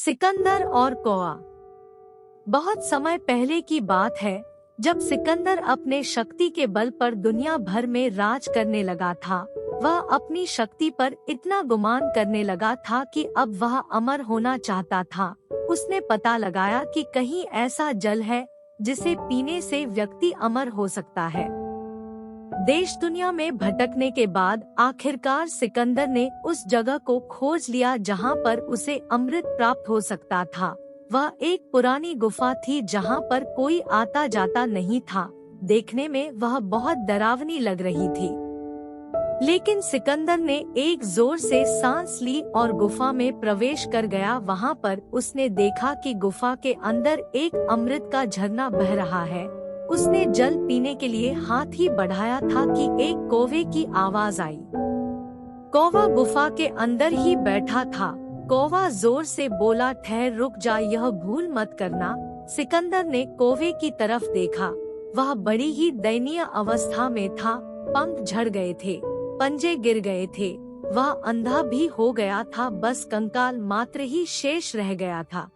सिकंदर और कौवा। बहुत समय पहले की बात है, जब सिकंदर अपने शक्ति के बल पर दुनिया भर में राज करने लगा था। वह अपनी शक्ति पर इतना गुमान करने लगा था कि अब वह अमर होना चाहता था। उसने पता लगाया कि कहीं ऐसा जल है जिसे पीने से व्यक्ति अमर हो सकता है। देश दुनिया में भटकने के बाद आखिरकार सिकंदर ने उस जगह को खोज लिया जहां पर उसे अमृत प्राप्त हो सकता था। वह एक पुरानी गुफा थी जहां पर कोई आता जाता नहीं था। देखने में वह बहुत डरावनी लग रही थी, लेकिन सिकंदर ने एक जोर से सांस ली और गुफा में प्रवेश कर गया। वहां पर उसने देखा कि गुफा के अंदर एक अमृत का झरना बह रहा है। उसने जल पीने के लिए हाथ ही बढ़ाया था कि एक कौवे की आवाज आई। कौवा गुफा के अंदर ही बैठा था। कौवा जोर से बोला, ठहर, रुक जा, यह भूल मत करना। सिकंदर ने कौवे की तरफ देखा। वह बड़ी ही दयनीय अवस्था में था। पंख झड़ गए थे, पंजे गिर गए थे। वह अंधा भी हो गया था, बस कंकाल मात्र ही शेष रह गया था।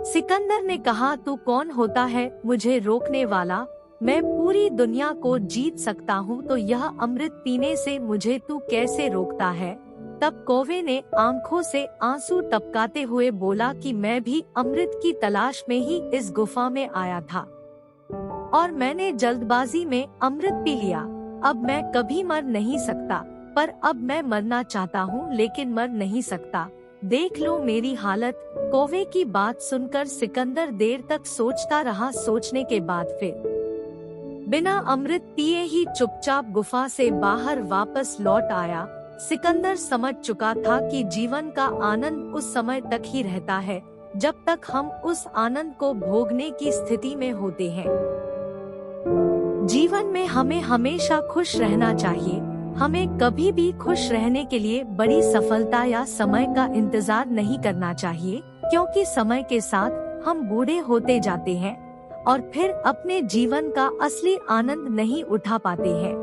सिकंदर ने कहा, तू कौन होता है मुझे रोकने वाला? मैं पूरी दुनिया को जीत सकता हूँ, तो यह अमृत पीने से मुझे तू कैसे रोकता है? तब कौवे ने आंखों से आंसू टपकाते हुए बोला कि मैं भी अमृत की तलाश में ही इस गुफा में आया था और मैंने जल्दबाजी में अमृत पी लिया। अब मैं कभी मर नहीं सकता, पर अब मैं मरना चाहता हूँ लेकिन मर नहीं सकता। देख लो मेरी हालत। कौवे की बात सुनकर सिकंदर देर तक सोचता रहा। सोचने के बाद फिर बिना अमृत पिए ही चुपचाप गुफा से बाहर वापस लौट आया। सिकंदर समझ चुका था कि जीवन का आनंद उस समय तक ही रहता है जब तक हम उस आनंद को भोगने की स्थिति में होते हैं। जीवन में हमें हमेशा खुश रहना चाहिए। हमें कभी भी खुश रहने के लिए बड़ी सफलता या समय का इंतजार नहीं करना चाहिए, क्योंकि समय के साथ हम बूढ़े होते जाते हैं और फिर अपने जीवन का असली आनंद नहीं उठा पाते हैं।